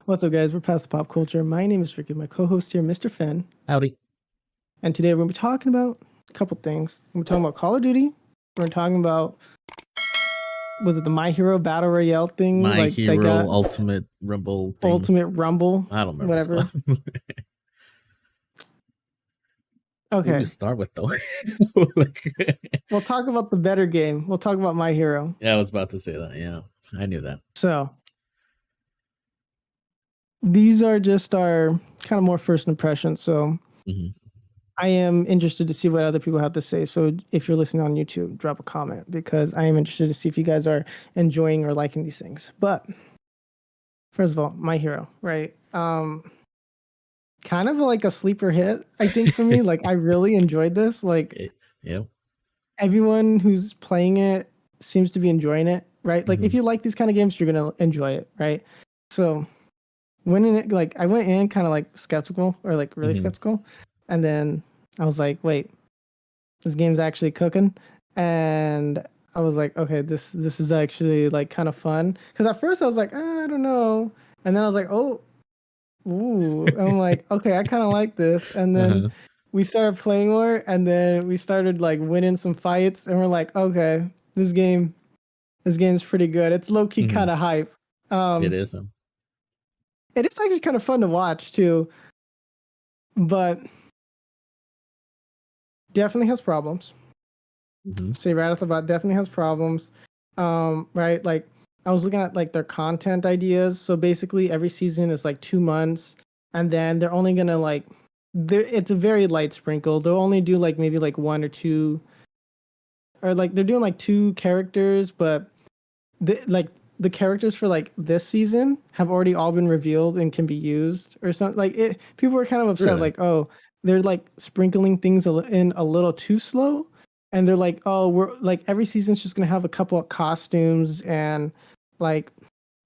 What's up, guys? We're past the pop culture. My name is Ricky. My co-host here, Mr. Fenn, Howdy. and today we're gonna be talking about a couple things. We're talking about Call of Duty. We're talking about was it the My Hero Battle Royale thing? My Like they Hero got Ultimate Rumble thing. Ultimate Rumble, I don't remember whatever. what do we Okay, start with though? we'll talk about the better game. We'll talk about My Hero. Yeah, I was about to say that. Yeah, I knew that. So these are just our kind of more first impressions. So hmm I am interested to see what other people have to say. So if you're listening on YouTube, drop a comment because I am interested to see if you guys are enjoying or liking these things. But first of all, My Hero, right? Kind of like a sleeper hit, I think, for me. Like I really enjoyed this. Like yeah. everyone who's playing it seems to be enjoying it, right? Like if Mhm. you like these kind of games, you're gonna enjoy it, right? So when in it, like I went in kind of like skeptical or like really Mhm. skeptical, and then I was like, wait, this game's actually cooking, and I was like, okay, this is actually like kind of fun. Because at first I was like, I don't know, and then I was like, oh, ooh, I'm like, okay, I kind of like this, and then Uh-huh. we started playing more, and then we started like winning some fights, and we're like, okay, this game's pretty good. It's low key Mhm. kind of hype. It Um, is. it is actually kind of fun to watch too, but definitely has problems. Mhm. Say right off the bat, definitely has problems. Right, like I was looking at like their content ideas. So basically, every season is like 2 months, and then they're only gonna like, it's a very light sprinkle. They'll only do like maybe like one or two, or like they're doing like two characters, but like the characters for like this season have already all been revealed and can be used or something. Like it, people were kind of upset, Really? like, oh, they're like sprinkling things in a little too slow, and they're like, oh, we're like every season's just gonna have a couple of costumes and like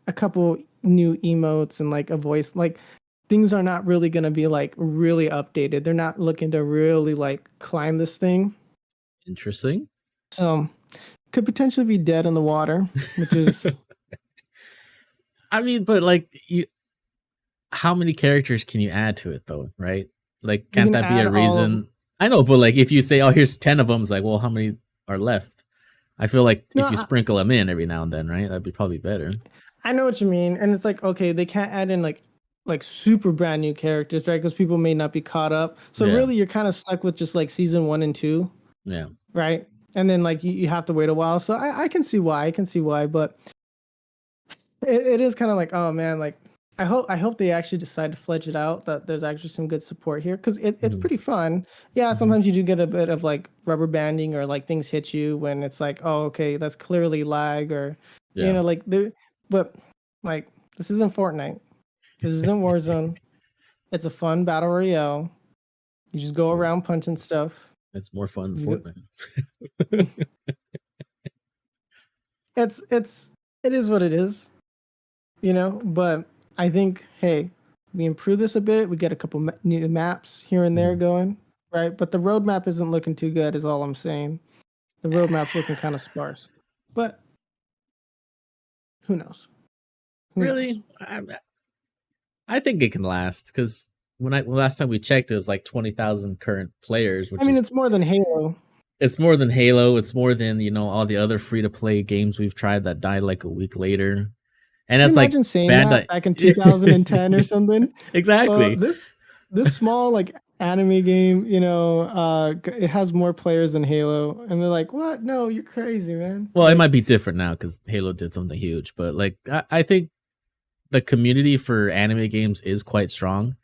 a couple new emotes and like a voice. Like things are not really gonna be like really updated. They're not looking to really like climb this thing. Interesting. So could potentially be dead in the water, which is I mean, but like, how many characters can you add to it though? Right? Like, you can't can that be add a all of. reason? I know, but like, if you say, "Oh, here's 10 of them," it's like, well, how many are left? I feel like No, if you sprinkle them in every now and then, right, that'd be probably better. I know what you mean, and it's like okay, they can't add in like super brand new characters, right? Because people may not be caught up. So Yeah. really, you're kind of stuck with just like season 1 and 2, Yeah. right? And then like you have to wait a while. So I can see why. I can see why, but it is kind of like oh man, like I hope they actually decide to fledge it out. That there's actually some good support here because it's Mhm. pretty fun. Yeah, Mhm. sometimes you do get a bit of like rubber banding or like things hit you when it's like oh okay, that's clearly lag or Yeah. like there, but like this isn't Fortnite. This isn't Warzone. It's a fun battle royale. You just go Yeah. around punching stuff. It's more fun than You Fortnite. it's it is what it is, you know. But I think hey, we improve this a bit. We get a couple new maps here and there Mhm. going, right? But the roadmap isn't looking too good. Is all I'm saying. The roadmap's looking kind of sparse. But who knows? Who knows? Really? I think it can last because when last time we checked, it was like 20,000 current players, I which mean, is it's more than Halo. it's more than Halo. It's more than all the other free to play games we've tried that died like a week later, and Can you that's like imagine saying that Bandai. back in 2010 or something? Exactly. This small like anime game, it has more players than Halo, and they're like, "What? No, you're crazy, man!" Well, it Like, might be different now because Halo did something huge, but like I think the community for anime games is quite strong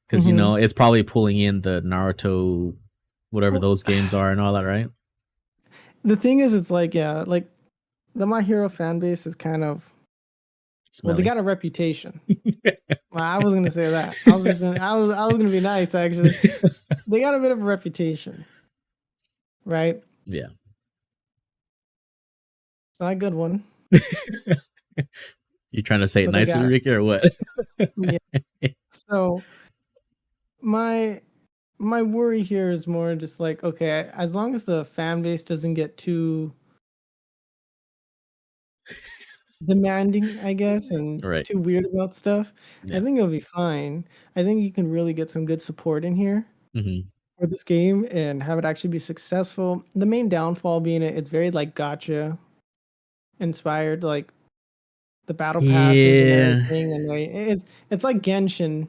because hmm it's probably pulling in the Naruto, whatever well, those games are, and all that, right? the thing is, it's like, yeah, like the My Hero fan base is kind of well, they Smelly. got a reputation. Well, I was gonna say that. I was gonna be nice actually. They got a bit of a reputation, right? Yeah. Not a good one, You trying to say it but they nicely, got it. Ricky, or what? Yeah. So my my worry here is more just like okay, as long as the fan base doesn't get too demanding, I guess, and Right. too weird about stuff. I Yeah. think it'll be fine. I think you can really get some good support in here Hmm. for this game and have it actually be successful. The main downfall being it's very like gotcha inspired, like the battle passes and Yeah. everything, and like it's like Genshin.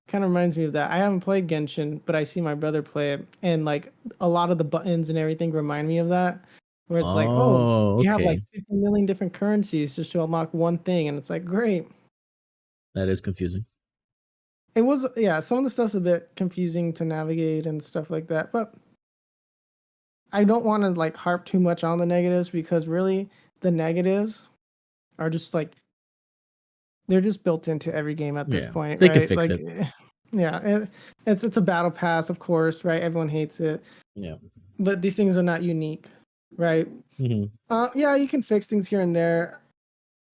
Kind of reminds me of that. I haven't played Genshin, but I see my brother play it, and like a lot of the buttons and everything remind me of that. Where it's like, oh, Oh, you have like okay. 50 million different currencies just to unlock one thing, and it's like great. That is confusing. It was, yeah, some of the stuff's a bit confusing to navigate and stuff like that, but I don't want to like harp too much on the negatives because really the negatives are just like they're just built into every game at this Yeah. point, They can right? fix Like, it. yeah, it's a battle pass, of course, right? Everyone hates it, Yeah. but these things are not unique, right? Hmm. Yeah, you can fix things here and there.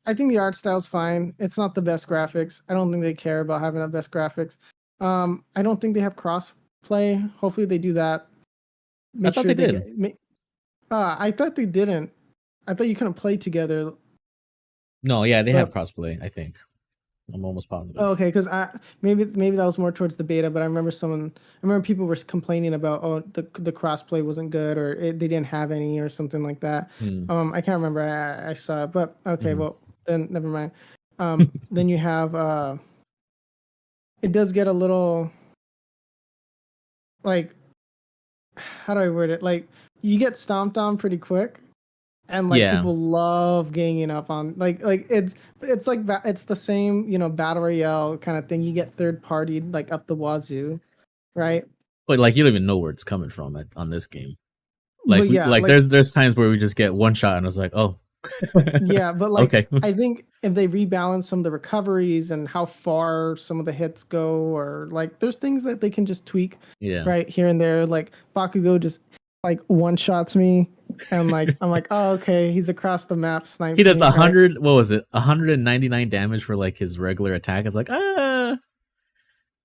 I think the art style's fine. It's not the best graphics. I don't think they care about having the best graphics. I don't think they have cross play. Hopefully they do that. I Make thought sure they they did. get. I thought they didn't. I thought you couldn't play together. No, yeah, they have But crossplay, I think. I'm almost oh, positive. okay, because I maybe that was more towards the beta. But I remember people were complaining about the crossplay wasn't good or they didn't have any or something like that. Hmm. I can't remember. I saw it, but okay, Hmm. well then never mind. Then you have it does get a little like how do I word it? Like you get stomped on pretty quick, and like Yeah. people love ganging up on it's like it's the same battle royale kind of thing. You get third party like up the wazoo, right? But like you don't even know where it's coming from on this game. Like But we yeah, like like there's times where we just get one shot and it's like, oh. yeah, but like Okay. I think if they rebalance some of the recoveries and how far some of the hits go, or like there's things that they can just tweak Yeah. right here and there. Like Bakugo just like one shots me, and like I'm like, oh okay, he's across the map, He snipes does me, right? 100, what was it? 199 damage for like his regular attack. It's like, ah.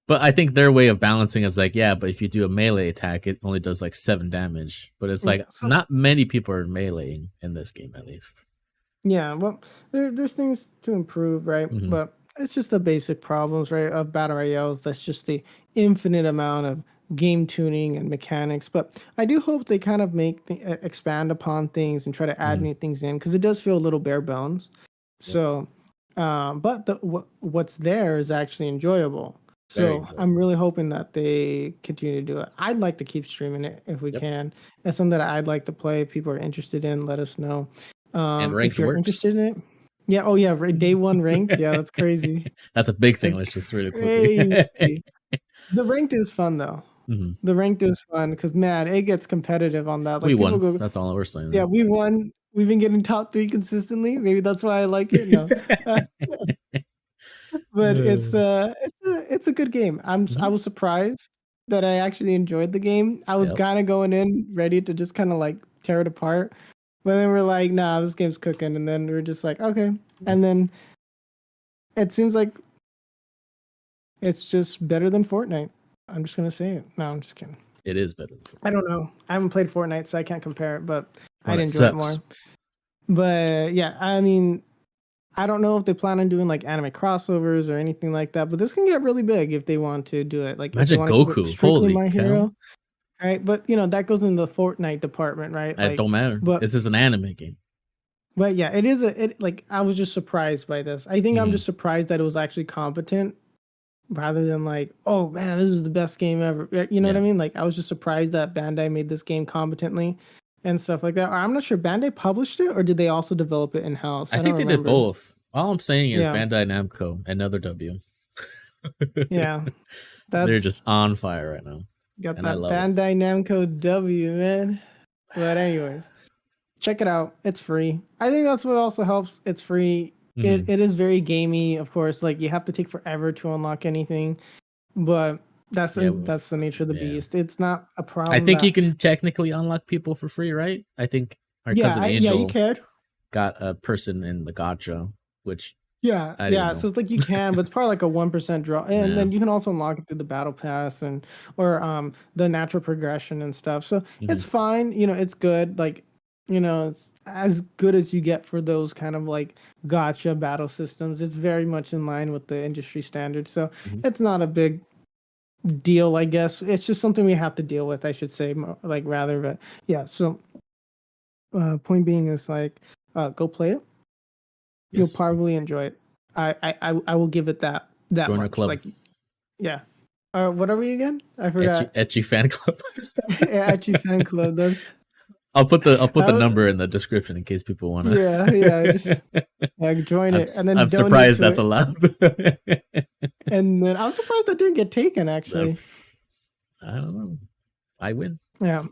But I think their way of balancing is like, yeah, but if you do a melee attack, it only does like 7 damage. But it's Yeah, like so not many people are meleeing in this game, at least. yeah, well, there's things to improve, right? Hmm. But it's just the basic problems, right, of battle royales. That's just the infinite amount of game tuning and mechanics. But I do hope they kind of expand upon things and try to add Hmm. new things in because it does feel a little bare bones. Yep. So, but what's there is actually enjoyable. Very So I'm enjoyable. really hoping that they continue to do it. I'd like to keep streaming it if we Yep. can. It's something that I'd like to play. If people are interested in, let us know. And If ranked you're works. interested in it, yeah. Oh yeah, day one ranked. Yeah, that's crazy. That's a big thing. It's Let's just really quickly. crazy. The ranked is fun though. Hmm. The ranked is fun because man, it gets competitive on that. We Like people won. go, That's all we're yeah, saying. we won. We've been getting top three consistently. Maybe that's why I like it. No, but Mhm. it's a good game. I was surprised that I actually enjoyed the game. I was Yep. kind of going in ready to just kind of like tear it apart, but then we're like, nah, this game's cooking, and then we're just like, okay, and then it seems like it's just better than Fortnite. I'm just gonna say it. No, I'm just kidding. It is better. I don't know. I haven't played Fortnite, so I can't compare it, but I'd Fortnite enjoy it sucks. more. But yeah, I mean, I don't know if they plan on doing like anime crossovers or anything like that, but this can get really big if they want to do it. Like if they Imagine want to keep it Goku. strictly Holy My cow. Hero, right? But that goes in the Fortnite department, right? It Like, don't matter. but This is an anime game. but yeah, it like I was just surprised by this. I think I'm Hmm. just surprised that it was actually competent rather than like, oh man, this is the best game ever. You know what I Yeah. mean? Like I was just surprised that Bandai made this game competently and stuff like that. Or I'm not sure Bandai published it or did they also develop it in house? I I don't think they did remember. both. All I'm saying is Yeah, Bandai Namco, another W. yeah, They're that's just on fire right now. got And I that love it. Bandai Namco W, man. But anyways, check it out. It's free. I think that's what also helps. It's free. It Hmm. it is very gamey, of course. Like you have to take forever to unlock anything, but Yeah, that's the nature of the yeah. beast. It's not a I problem think you that. can technically unlock people for free, right? I think our Yeah, cousin yeah, you Angel can. got a person in the gotcha, which Yeah, I didn't yeah. know. So it's like you can, but it's probably like a 1% draw, and Yeah. then you can also unlock it through the battle pass and or the natural progression and stuff. So Hmm. it's fine. It's good. Like it's as good as you get for those kind of like gotcha battle systems. It's very much in line with the industry standard. So Mhm. it's not a big deal, I guess. It's just something we have to deal with, I should say, like rather. But yeah, so point being is like, go play it. You'll Yes. probably enjoy it. I will give it that Join our much. club. Like, yeah. What are we again? I Etchy, forgot. etchy fan club. Actually, fan club. That's I'll put the I, number in the description in case people wanna. yeah, yeah. Just join it and then I'm donate surprised to that's it. allowed. And then I'm surprised that didn't get taken. Actually, I don't know. I win. yeah.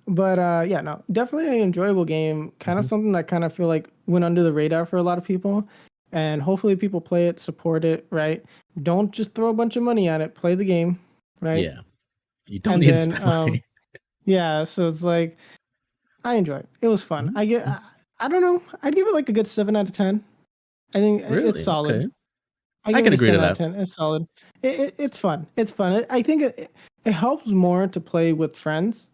But yeah, no, definitely an enjoyable game. Kind of Mhm. something that kind of feel like went under the radar for a lot of people, and hopefully people play it, support it, right? Don't just throw a bunch of money at it. Play the game, right? Yeah, you don't And need to then spend money. yeah, so it's like I enjoy it. It was fun. Mhm. I don't know. I'd give it like a good 7 out of 10. I think it's Really? solid. Okay, I I give it can a agree to 7 out of that. 10. It's solid. It's fun. It's fun. I think it helps more to play with friends.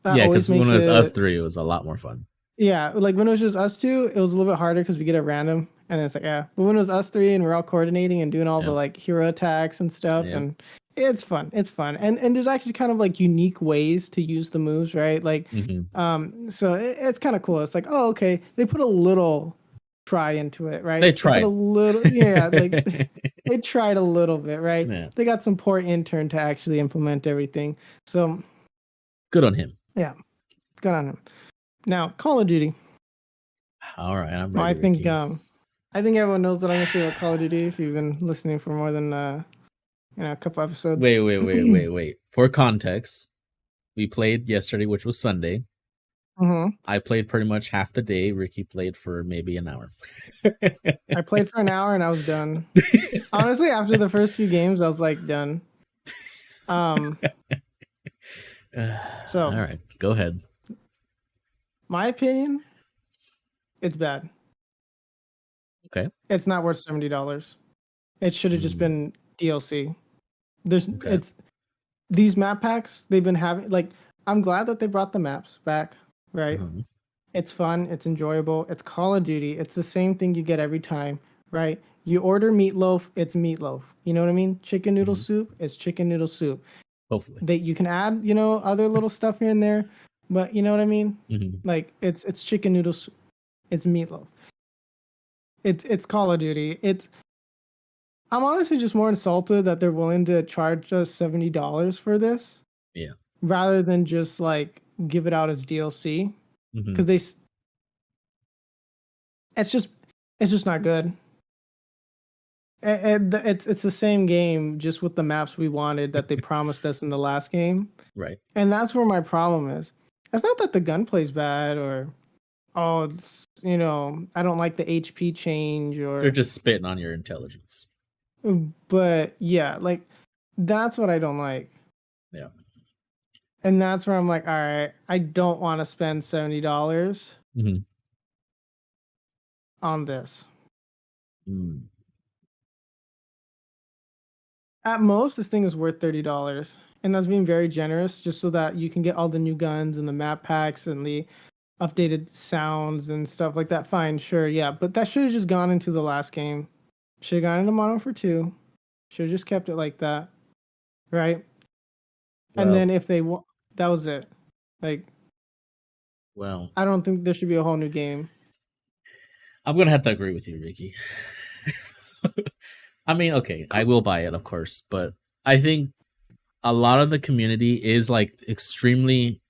That Yeah, always because when makes it was us it. three, it was a lot more fun. Yeah, like when it was just us two, it was a little bit harder because we get it random, and it's like yeah. But when it was us three and we're all coordinating and doing all the Yeah, like hero attacks and stuff, yeah. and it's fun. It's fun, and there's actually kind of like unique ways to use the moves, right? Like, Hmm. so it's kind of cool. It's like oh okay, they put a little try into it, They right? They put a tried. little yeah, like they tried a little bit, right? Yeah, They got some poor intern to actually implement everything. So good on him. yeah, good on him. Now Call of Duty. All right, I'm Well, ready, Ricky. I think everyone knows what I'm gonna say about Call of Duty if you've been listening for more than a couple episodes. Wait. For context, we played yesterday, which was Sunday. Hmm. I played pretty much half the day. Ricky played for maybe an hour. I played for an hour and I was done. Honestly, after the first few games, I was like done. Um, All so right, go ahead. my opinion, it's bad. Okay. It's not worth $70. It should have just Mm, been DLC. okay. It's these map packs they've been having. Like, I'm glad that they brought the maps back, right? Mhm. It's fun, it's enjoyable, it's Call of Duty. It's the same thing you get every time, right? You order meatloaf, it's meatloaf. You know what I mean? Chicken noodle Mhm. soup, it's chicken noodle soup. Hopefully. That you can add, other little stuff here and there, but you know what I mean? Mhm. Like it's chicken noodle soup, it's meatloaf. It's Call of Duty. I'm honestly just more insulted that they're willing to charge us $70 for this Yeah. rather than just like give it out as DLC Mhm. because it's just it's just not good. And it's the same game, just with the maps we wanted that they promised us in the last game, Right. and that's where my problem is. It's not that the gunplay's bad or oh, I don't like the HP change They're or, just spitting on your intelligence. but yeah, like that's what I don't like, Yeah. and that's where I'm like, all right, I don't want to spend $70 Mhm. on this. Mm. At most, this thing is worth $30, and that's being very generous, just so that you can get all the new guns and the map packs and the updated sounds and stuff like that. Fine, sure, yeah, but that should have just gone into the last game. Should have gone into Modern Warfare 2. Should have just kept it like that, right? And Well, then if that was it. Like, well, I don't think there should be a whole new game. I'm gonna have to agree with you, Ricky. I mean, okay, I Co- will buy it, of course, but I think a lot of the community is like extremely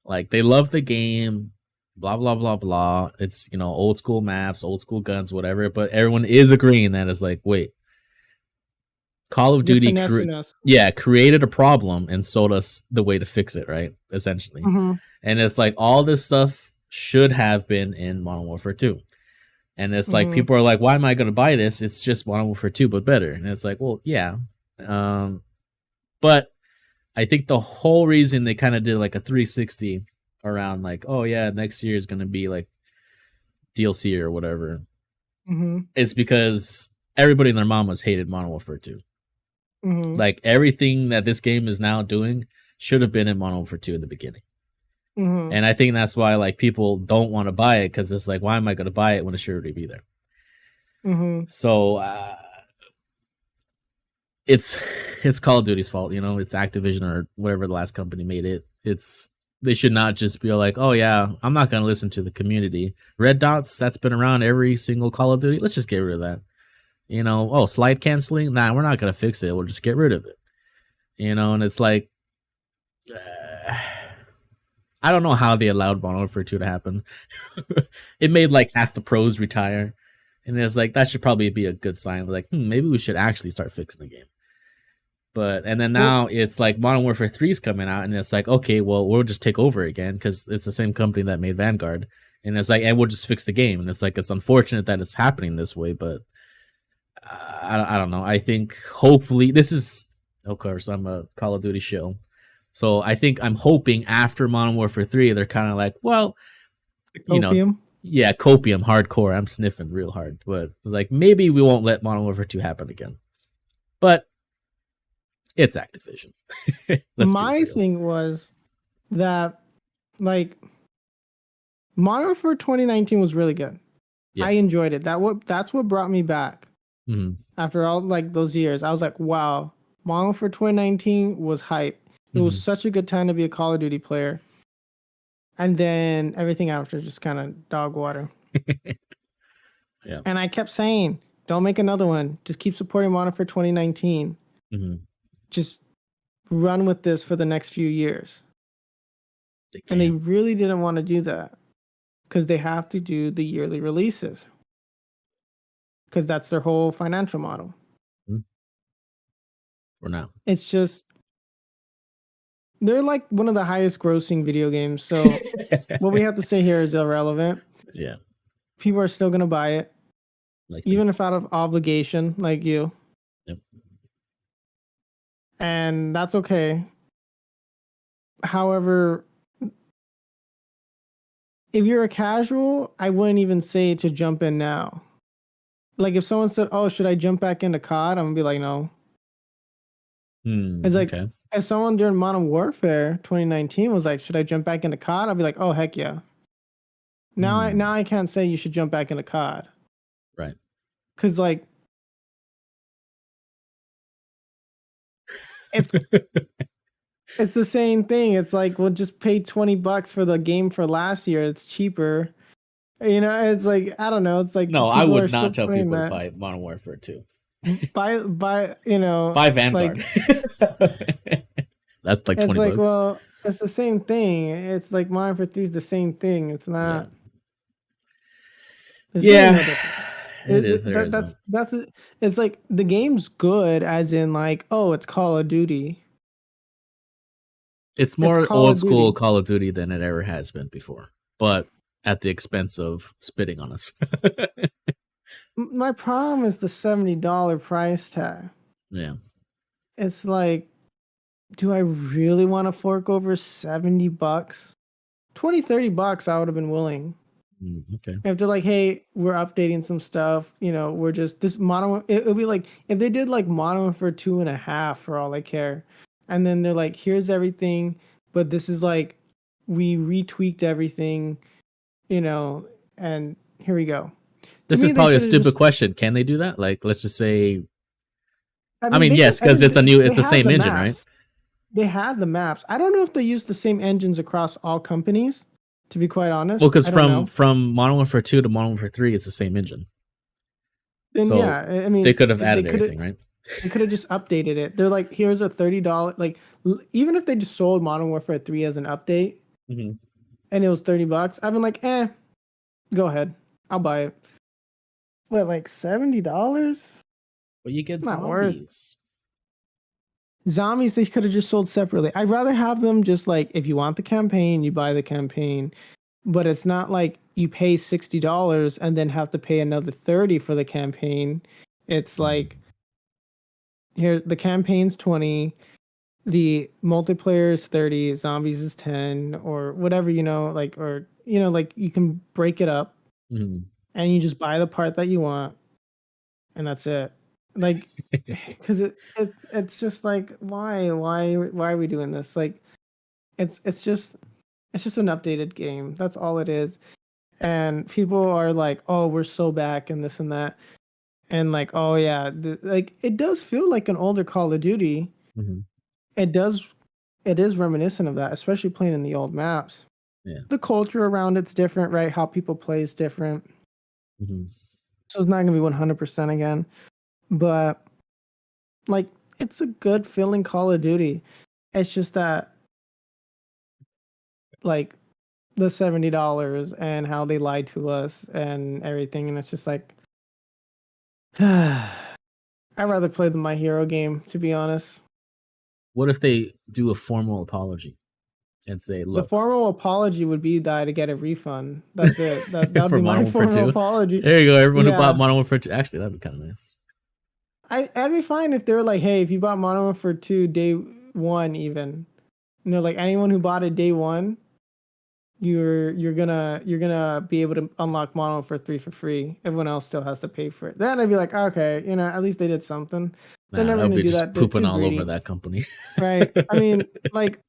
like they love the game, blah blah blah blah. It's old school maps, old school guns, whatever. But everyone is agreeing that it's like, wait, Call of You're Duty, finessing us. yeah, created a problem and sold us the way to fix it, right? Essentially, Mm-hmm. and it's like all this stuff should have been in Modern Warfare 2. And it's like Mm-hmm. people are like, why am I going to buy this? It's just Modern Warfare 2, but better. And it's like, well, yeah. But I think the whole reason they kind of did like a 360 around like, oh yeah, next year is going to be like DLC or whatever, Mm-hmm. is because everybody and their mamas hated Modern Warfare 2. Mm-hmm. Like everything that this game is now doing should have been in Modern Warfare 2 in the beginning. Mm-hmm. And I think that's why like people don't want to buy it because it's like, why am I going to buy it when it should already be there? Mm-hmm. So it's it's Call of Duty's fault, you know. It's Activision or whatever the last company made it. It's they should not just be like, oh yeah, I'm not going to listen to the community. Red dots, that's been around every single Call of Duty. Let's just get rid of that. You know, oh, slide canceling, nah, we're not going to fix it. We'll just get rid of it. You know, and it's like, I don't know how they allowed Modern Warfare 2 to happen. It made like half the pros retire. And it's like, that should probably be a good sign. Like, maybe we should actually start fixing the game. But, and then Well, now it's like Modern Warfare 3 is coming out, and it's like, okay, well, we'll just take over again because it's the same company that made Vanguard. And it's like, and we'll just fix the game. And it's like, it's unfortunate that it's happening this way, but I don't know. I think hopefully this is, of course, I'm a Call of Duty show. So I think I'm hoping after Modern Warfare 3, they're kind of like, well, you know, copium. yeah, copium, hardcore. I'm sniffing real hard. But it's like, maybe we won't let Modern Warfare 2 happen again. But it's Activision. Let's be My real. thing was that, like, Modern Warfare 2019 was really good. Yeah. I enjoyed it. That's what brought me back Mm-hmm. after all like those years. I was like, wow, Modern Warfare 2019 was hype. It was such a good time to be a Call of Duty player. And then everything after just kind of dog water. Yeah. And I kept saying, don't make another one. Just keep supporting Modern Warfare 2019. Mm-hmm. Just run with this for the next few years. And they can't. really didn't want to do that because they have to do the yearly releases because that's their whole financial model. For now. It's just they're like one of the highest grossing video games. So what we have to say here is irrelevant. Yeah. People are still gonna buy it, Like even if out of obligation, like you. Yep. And that's okay. However, if you're a casual, I wouldn't even say to jump in now. Like if someone said, "Oh, should I jump back into COD?" I'm gonna be like, "No." It's like okay. if someone during Modern Warfare 2019 was like, "Should I jump back into COD?" I'll be like, "Oh, heck yeah." Now I can't say you should jump back into COD. Right. Cuz like it's it's the same thing. It's like we'll just pay $20 for the game for last year. It's cheaper. You know, it's like I don't know. It's like No, I people are would still not tell playing people to that. buy Modern Warfare 2. Buy you know, Buy Vanguard. like That's like it's like, $20. well, it's the same thing. It's like Modern Warfare 3 is the same thing. It's not. There's really no difference. It is. There isn't. That's it's like the game's good, as in like, oh, it's Call of Duty. It's more Call old of school Duty. Call of Duty than it ever has been before, but at the expense of spitting on us. My problem is the $70 price tag. Yeah. It's like, do I really want to fork over $70? 20, $30, I would have been willing. Okay. If they're like, hey, we're updating some stuff, you know, we're just this modern. It'll be like if they did like Modern for 2.5 for all I care, and then they're like, here's everything, but this is like we retweaked everything, you know, and here we go. This To is me, they probably a should have stupid just. question. Can they do that? Like, let's just say. I I mean, they could. yes, because it's They the have same the engine, right? maps. They had the maps. I don't know if they use the same engines across all companies. To be quite Well, honest, because I don't know. from Modern Warfare 2 to Modern Warfare 3, it's the same engine. Then So yeah, I mean, they could have they added could have. everything, right? They could have just updated it. They're like, here's a $30. Like, even if they just sold Modern Warfare 3 as an update Mm-hmm. and it was $30, I've been like, go ahead, I'll buy it. But like $70, But you get not worth. zombies. Zombies they could have just sold separately. I'd rather have them just like, if you want the campaign, you buy the campaign. But it's not like you pay $60 and then have to pay another 30 for the campaign. It's like, here the campaign's 20. The multiplayer is 30, zombies is 10, or whatever, you know, like, or, you know, like you can break it up Mm-hmm. and you just buy the part that you want and that's it. Like, because it's just like, why are we doing this? Like, it's just It's just an updated game. That's all it is. And people are like, "Oh, we're so back and this and that." And like, "Oh yeah, like it does feel like an older Call of Duty." Hmm. It does it is reminiscent of that, especially playing in the old maps. Yeah. The culture around it's different, right? How people play is different. Hmm. So it's not going to be 100% again, but like it's a good feeling Call of Duty. It's just that like the $70 and how they lied to us and everything, and it's just like I'd rather play the My Hero game, to be honest. What if they do a formal apology and say, The "Look, formal apology would be that to get a refund. That's it. That would for be my Modern Warfare formal 2, apology. there you go. Everyone who bought Yeah. Modern Warfare 2, actually, that'd be kind of nice." I'd be fine if they were like, hey, if you bought Modern Warfare 2 day one even. And they're like anyone who bought it day one, you're gonna be able to unlock Modern Warfare 3 for free. Everyone else still has to pay for it. Then I'd be like, okay, at least they did something. They're Nah, that never would gonna be do just that. They're pooping too all over greedy. that company. Right. I mean, like,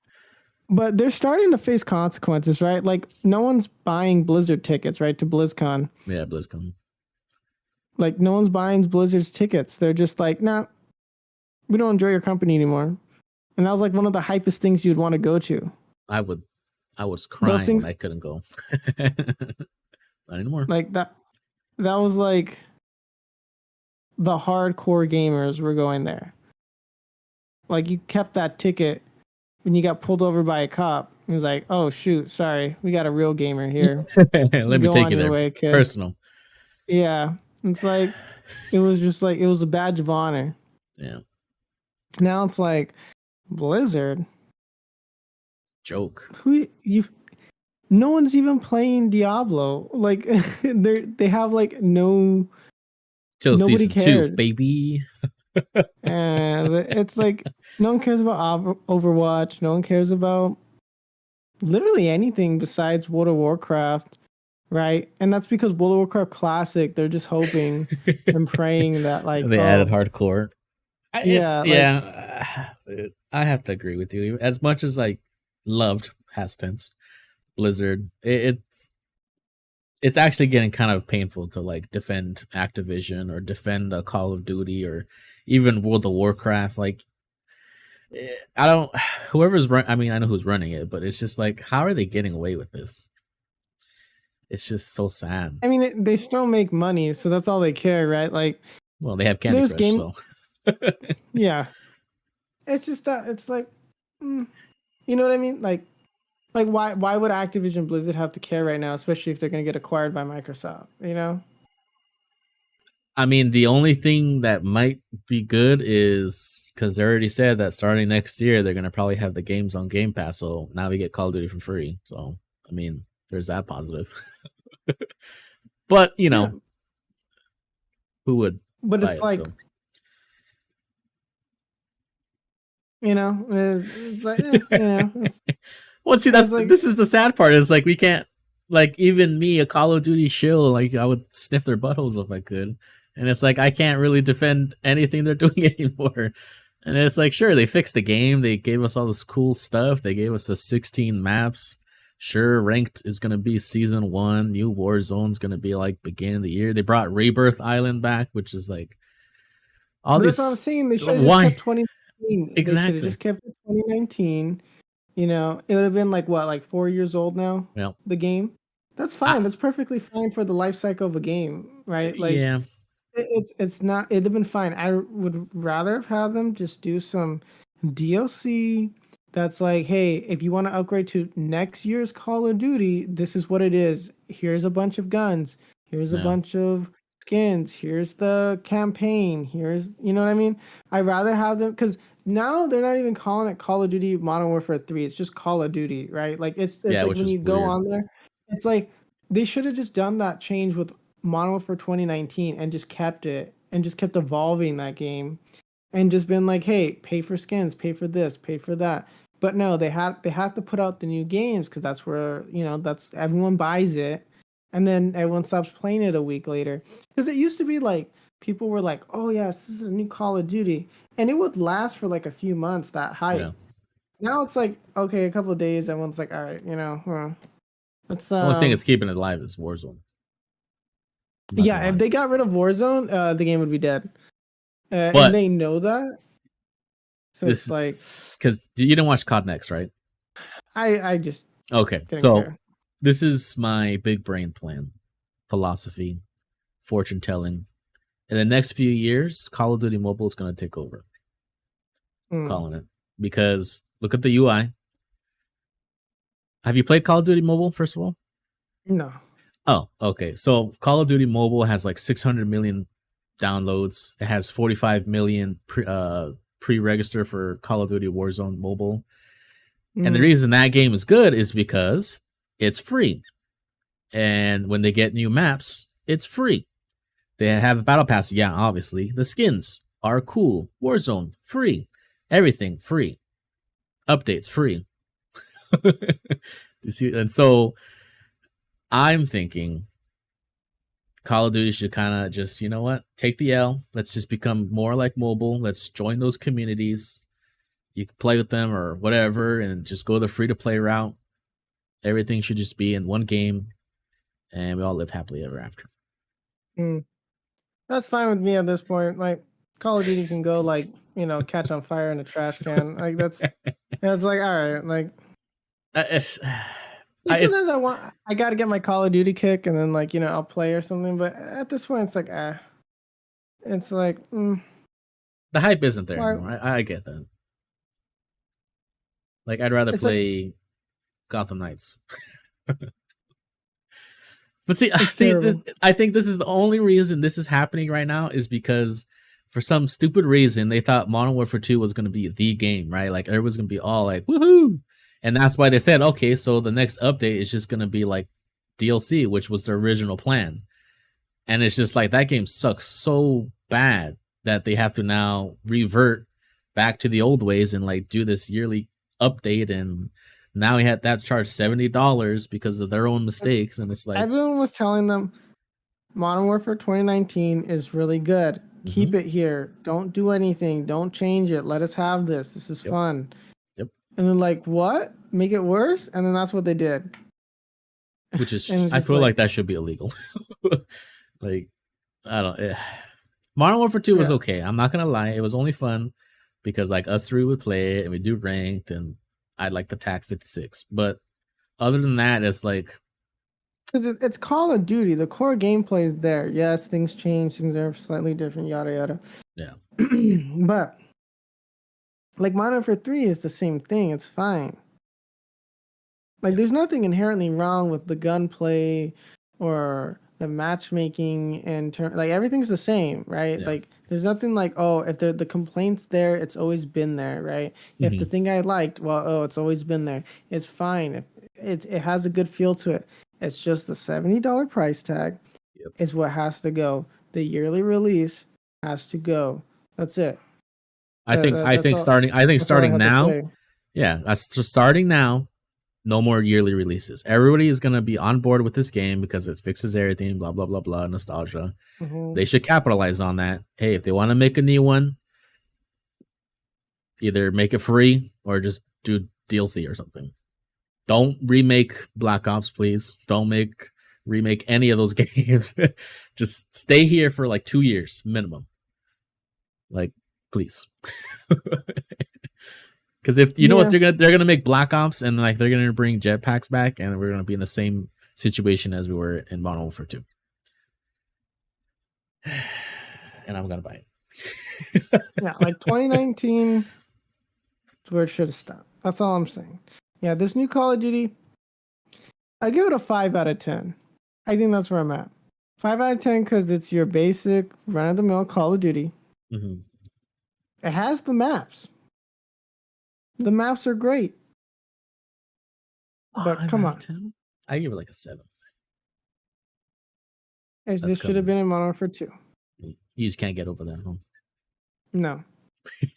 but they're starting to face consequences, right? Like no one's buying Blizzard tickets, right, to BlizzCon. Yeah, BlizzCon. Like no one's buying Blizzard's tickets. They're just like, nah, we don't enjoy your company anymore. And that was like one of the hypest things you'd want to go to. I would. I was Those crying when things I couldn't go. Not anymore. like that was like the hardcore gamers were going there. Like you kept that ticket when you got pulled over by a cop. He was like, "Oh shoot, sorry, we got a real gamer here. Let me Go take on you your there. way, kid." Personal. Yeah, it's like it was just like it was a badge of honor. Yeah. Now it's like Blizzard. Joke. Who you? No one's even playing Diablo. Like they have like Till nobody season 2, cares. baby. And it's like no one cares about Overwatch. No one cares about literally anything besides World of Warcraft, right? And that's because World of Warcraft Classic, they're just hoping and praying that, like, They added oh, hardcore. It's yeah, like, yeah. I have to agree with you. As much as I loved past tense Blizzard, it's actually getting kind of painful to like defend Activision or defend a Call of Duty or even World of Warcraft. Like I don't. Whoever's run. I mean, I know who's running it, but it's just like, how are they getting away with this? It's just so sad. I mean, they still make money, so that's all they care, right? Like, Well, they have Candy there's Crush, game, so yeah. It's just that it's like, mm, you know what I mean? Like why would Activision Blizzard have to care right now, especially if they're gonna get acquired by Microsoft? You know? I mean, the only thing that might be good is because they already said that starting next year they're gonna probably have the games on Game Pass. So now we get Call of Duty for free. So I mean, there's that positive. But Yeah. who would But buy it's it like, still? it's like, Well, see, it's like this is the sad part. Is like we can't, like, even me, a Call of Duty shill, like I would sniff their buttholes if I could, and it's like I can't really defend anything they're doing anymore. And it's like, sure, they fixed the game, they gave us all this cool stuff, they gave us the 16 maps. Sure, ranked is gonna be season 1. New Warzone's gonna be like beginning of the year. They brought Rebirth Island back, which is like all but that's what I'm these. saying. They should have just kept Why 2019. They should have exactly? just kept it 2019. It would have been like what, like 4 years old now, Well, the game. That's I, fine. That's perfectly fine for the life cycle of a game, right? Like yeah, it's not. It'd have been fine. I would rather have had them just do some DLC. That's like, hey, if you want to upgrade to next year's Call of Duty, this is what it is. Here's a bunch of guns. Here's a no, bunch of skins. Here's the campaign. Here's, you know what I mean? I'd rather have them because now they're not even calling it Call of Duty Modern Warfare 3. It's just Call of Duty, right? Like it's yeah, like which when is you go weird. on there, it's like they should have just done that change with Modern Warfare 2019 and just kept it and just kept evolving that game and just been like, hey, pay for skins, pay for this, pay for that. But no, they have to put out the new games because that's where that's everyone buys it, and then everyone stops playing it a week later. Because it used to be like people were like, oh yes, this is a new Call of Duty, and it would last for like a few months that hype, Yeah, Now it's like, okay, a couple of days, everyone's like, all right, let's The only thing that's keeping it alive is Warzone. I'm not gonna yeah, if lie. they got rid of Warzone, the game would be dead. And But they know that. So it's this like because you didn't watch COD Next, right? I just Okay, didn't so care. this is my big brain plan, philosophy, fortune telling. In the next few years, Call of Duty Mobile is going to take over. Mm, Calling it because look at the UI. Have you played Call of Duty Mobile? First of all, no. oh, okay. So Call of Duty Mobile has like 600 million downloads. It has 45 million pre-register for Call of Duty Warzone Mobile. And the Mm, reason that game is good is because it's free. And when they get new maps, it's free. They have battle pass, yeah, obviously. The skins are cool. Warzone free. Everything free. Updates free. You see, and so I'm thinking Call of Duty should kind of just, you know what, take the L. Let's just become more like mobile. Let's join those communities. You can play with them or whatever, and just go the free to play route. Everything should just be in one game, and we all live happily ever after. mm. That's fine with me at this point. Like Call of Duty can go like, catch on fire in a trash can. Like it's like all right, It's, like it's sometimes I gotta get my Call of Duty kick and then like, I'll play or something, but at this point it's like it's like the hype isn't there why anymore. I get that. Like I'd rather it's like play Gotham Knights. But see, it's terrible. I think this is the only reason this is happening right now is because for some stupid reason they thought Modern Warfare 2 was going to be the game, right? Like everyone's going to be all like, woohoo. And that's why they said, okay, so the next update is just going to be like DLC, which was the original plan. And it's just like that game sucks so bad that they have to now revert back to the old ways and like do this yearly update. And now we had that charge $70 because of their own mistakes. And it's like, Everyone was telling them Modern Warfare 2019 is really good. mm-hmm, Keep it here. Don't do anything. Don't change it. Let us have this. This is yep, fun. yep. And then like, what? Make it worse? And then that's what they did. Which And is, it's I just feel like, like that should be illegal. Like, I don't. Modern Warfare 2 was yeah. okay. I'm not gonna lie, it was only fun because like us three would play it and we do ranked, and I'd like the TAC 56. But other than that, it's like, Because it's Call of Duty. The core gameplay is there. Yes, things change. Things are slightly different, yada, yada. yeah, But like Modern Warfare 3 is the same thing. It's fine. Like yeah, there's nothing inherently wrong with the gunplay or the matchmaking and like everything's the same, right? yeah. Like there's nothing like, oh, if the complaint's there, it's always been there, right? If the Mm-hmm. thing I liked, well, oh, it's always been there. It's fine. It has a good feel to it. It's just the $70 price tag Yep. is what has to go. The yearly release has to go. That's it. I That's think all. That's all I starting have to now, say. yeah, that's just starting now. No more yearly releases. Everybody is gonna be on board with this game because it fixes everything. Blah blah blah blah. Nostalgia. Hmm. They should capitalize on that. Hey, if they want to make a new one, either make it free or just do DLC or something. Don't remake Black Ops, please. Don't remake any of those games. Just stay here for like 2 years minimum. Like, please. Because if you know what Yeah. they're gonna make Black Ops and like they're gonna bring jetpacks back and we're gonna be in the same situation as we were in Modern Warfare 2. And I'm gonna buy it. Yeah, like 2019 is where it should have stopped. That's all I'm saying. Yeah, this new Call of Duty, I give it a 5 out of 10. I think that's where I'm at. 5 out of 10 because it's your basic run of the mill Call of Duty. Mm-hmm. It has the maps. The maps are great. But 5 come out of on. 10? I give it like a 7. That's This should have coming. been in Modern Warfare 2. You just can't get over that, huh? No.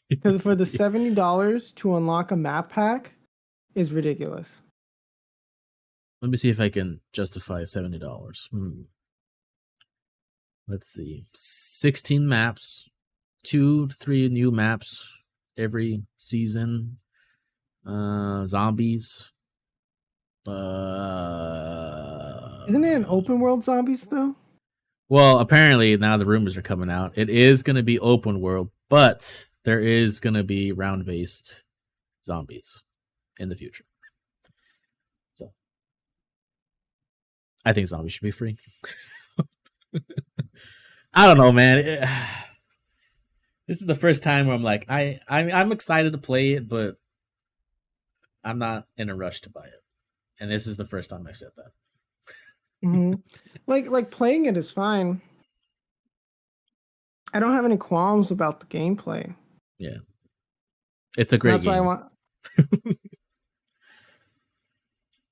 Because for the $70 to unlock a map pack is ridiculous. Let me see if I can justify $70. Let's see. 16 maps, 2 to 3 new maps every season. Zombies. Isn't it an open world zombies though? Well, apparently now the rumors are coming out. It is going to be open world, but there is going to be round based zombies in the future. So I think zombies should be free. I don't know, man. This is the first time where I'm like, I'm excited to play it, but I'm not in a rush to buy it. And this is the first time I've said that. Mm-hmm. Like playing it is fine. I don't have any qualms about the gameplay. Yeah, it's a great That's game. why I want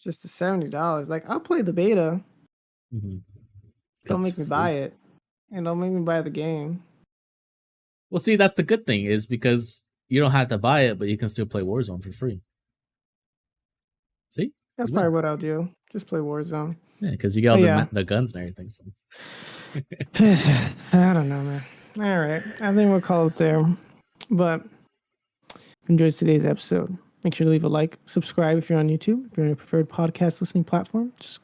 just the $70. Like I'll play the beta. Mm-hmm. Don't make me buy it, and don't make me buy the game. Well, see, that's the good thing is because you don't have to buy it, but you can still play Warzone for free. See, that's probably what I'll do. Just play Warzone. Yeah, because you get all the guns and everything. So. I don't know, man. All right, I think we'll call it there. But if you enjoyed today's episode, make sure to leave a like, subscribe if you're on YouTube, if you're on your preferred podcast listening platform. Just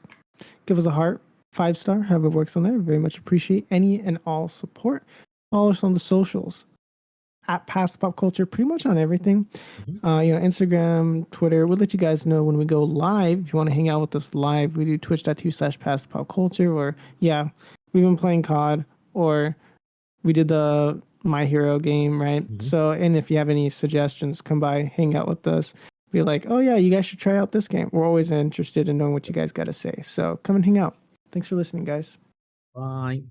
give us a heart, 5-star, however it works on there. Very much appreciate any and all support. Follow us on the socials at Past Pop Culture, pretty much on everything. Instagram, Twitter. We'll let you guys know when we go live. If you want to hang out with us live, we do twitch.tv/Past Pop Culture. Or we've been playing COD, or we did the My Hero game, right? Mm-hmm. So, and if you have any suggestions, come by, hang out with us. Be like, oh yeah, you guys should try out this game. We're always interested in knowing what you guys got to say. So come and hang out. Thanks for listening, guys. Bye.